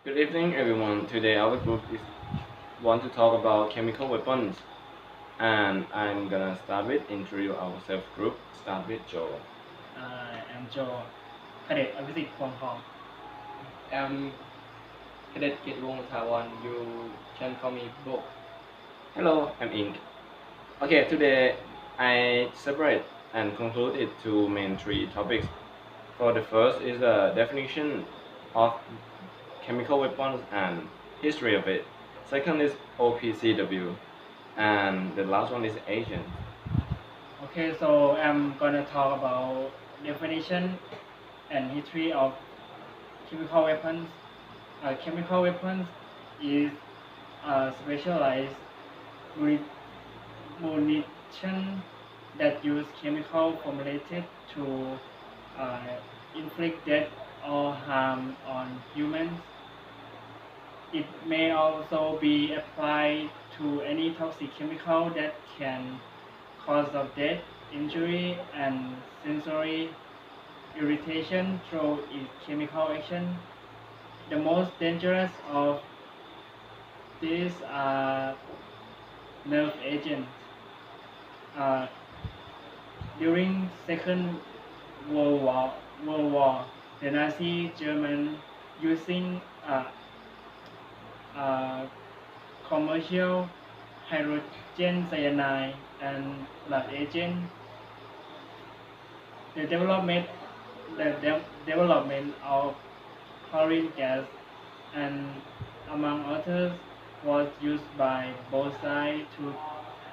Good evening, everyone. Today our group is want to talk about chemical weapons, and I'm gonna start with introduce ourselves. Group start with Joe. I'm Joe คเดชอภิสิทธิ์พวงทอง I'm Cadet Kit Wong Taiwan. You can call me Bo. Hello, I'm Ink. Okay, today I separate and conclude it to main three topics. For the first is the definition of chemical weapons and history of it. Second is OPCW, and the last one is agent. Okay, so I'm gonna talk about definition and history of chemical weapons. Chemical weapons is specialized munition that use chemical formulated to inflict death or harm on humans. It may also be applied to any toxic chemical that can cause of death, injury, and sensory irritation through its chemical action. The most dangerous of these are nerve agents. Uh, during Second World War, the Nazi German using uh, commercial hydrogen cyanide and blood agent. The development, the development of chlorine gas and among others was used by both sides to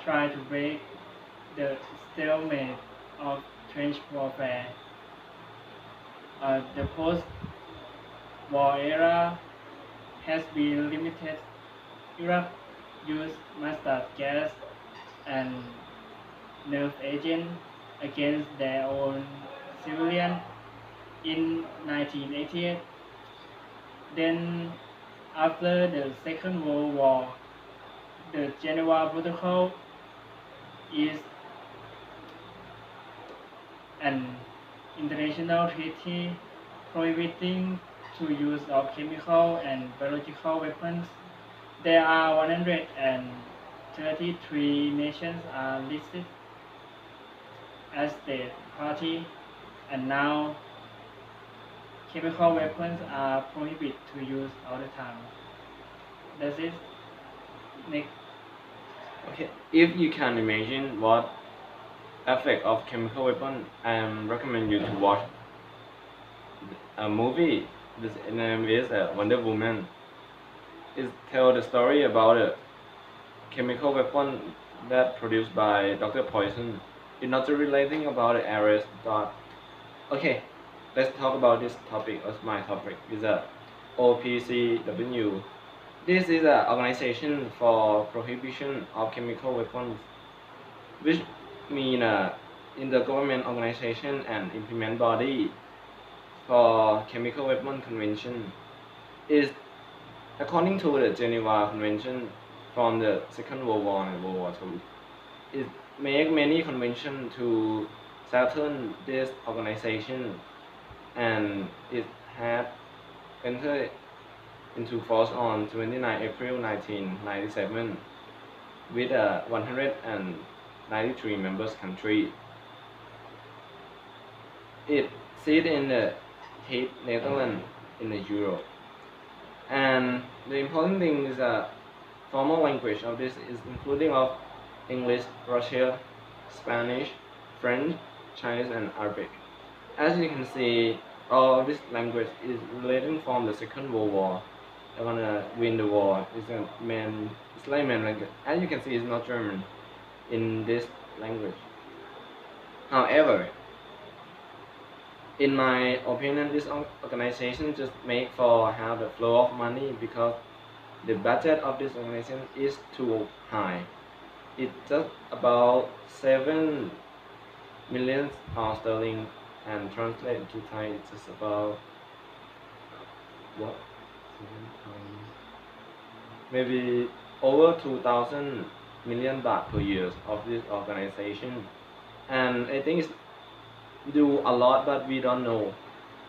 try to break the stalemate of trench warfare. The post-war era has been limited. Iraq used mustard gas and nerve agent against their own civilian in 1988. Then, after the Second World War, the Geneva Protocol is an international treaty prohibiting to use of chemical and biological weapons. There are 133 nations are listed as state party, and now chemical weapons are prohibited to use all the time. That's it. Next. Okay, if you can imagine what effect of chemical weapon, I recommend you to watch a movie. This name is Wonder Woman. It tells the story about a chemical weapon that produced by Dr. Poison. It's not relating about the areas thought. Okay, let's talk about this topic as my topic is a OPCW. This is an organization for prohibition of chemical weapons, which mean in the government organization and implement body for chemical weapon convention is according to the Geneva Convention from the Second World War and World War II. It make many convention to strengthen this organization, and it had entered into force on 29 April 1997 with 193 members country. It sits in the Hague, Netherlands, in the Europe. And the important thing is that formal language of this is including of English, Russian, Spanish, French, Chinese, and Arabic. As you can see, all of this language is relating from the Second World War. They're gonna win the war. It's like main language. As you can see, it's not German in this language. However, in my opinion, this organization just make for have the flow of money because the budget of this organization is too high. It's just about 7 million pounds sterling, and translate to Thai, it's just about what? Maybe over 2,000 million baht per year of this organization, and I think it's do a lot, but we don't know.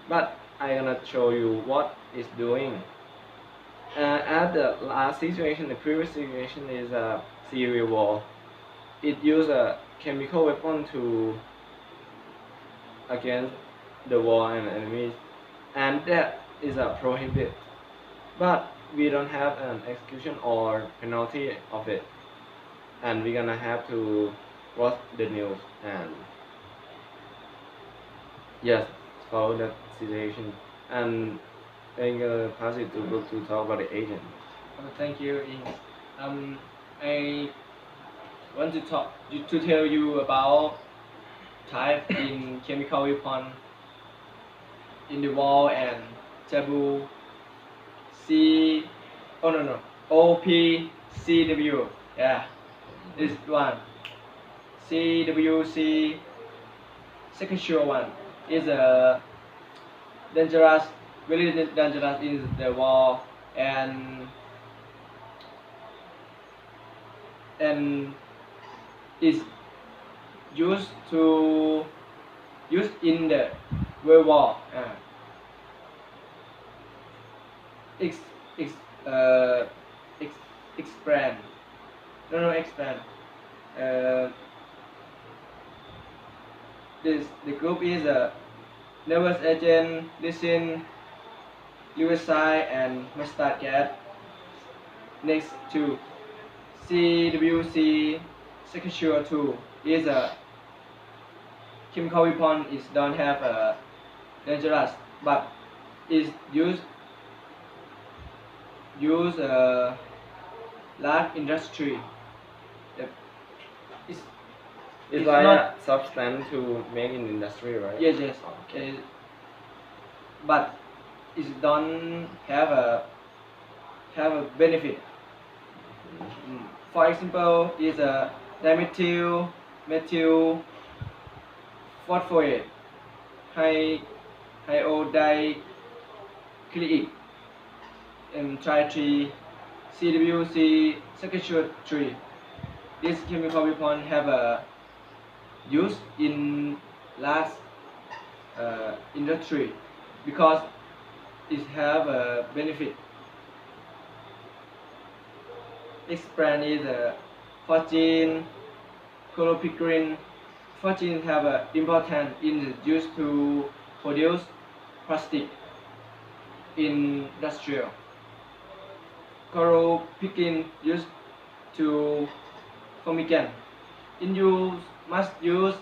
But I'm gonna show you what it's doing. At the last situation, the previous situation is a civil war. It used a chemical weapon to against the war and enemies, and that is a prohibit. But we don't have an execution or penalty of it, and we're gonna have to watch the news and yes, follow that situation. And I'm gonna pass it to Brooke to talk about the agent. Thank you, Ing. I want to tell you about type in chemical weapon in the wall and taboo OPCW. Yeah, this one. CWC sexual one is a dangerous, very dangerous in the wall and is used in the World War. Ex, ex, expand. No, expand. The group is a nervous agent, listen, suicide, and mustard gas. Next to CWC sexual 2 is a chemical weapon. It don't have a dangerous, but is used large industry. It's It's like not- a substance to make in industry, right? Yes. Okay. But it don't have a benefit. For example, is a dimethyl methyl phosphate iodiclinic and tri-3 CWC sexual 3. This chemical weapon have a use in large industry because it have a benefit. Next brand is forgine chlorpicrin. Forgine have a important in used to produce plastic in industrial. Chlorpicrin used to fumigant. In use must use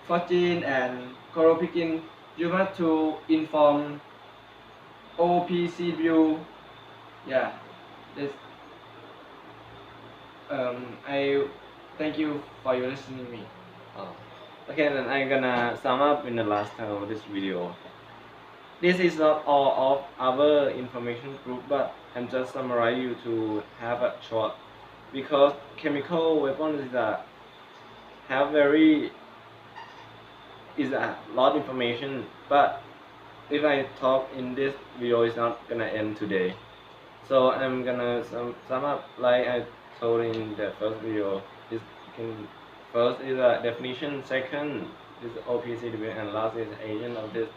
forgine and chlorpicrin. You must to inform OPCW. Yeah, this. I thank you for your listening to me. Oh. Okay, then I'm gonna sum up in the last time of this video. This is not all of our information group, but I'm just summarize you to have a short because chemical weapons is a lot information, but if I talk in this video, it's not gonna end today. So I'm gonna sum up like I told in the first video. First is a definition, second is OPCW, and last is agent of this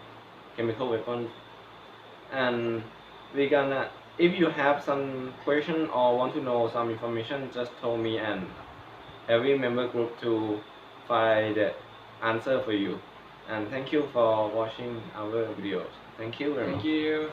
chemical weapon. And we're gonna, if you have some question or want to know some information, just tell me and every member group to find the answer for you. And thank you for watching our videos. Thank you very much. Thank you.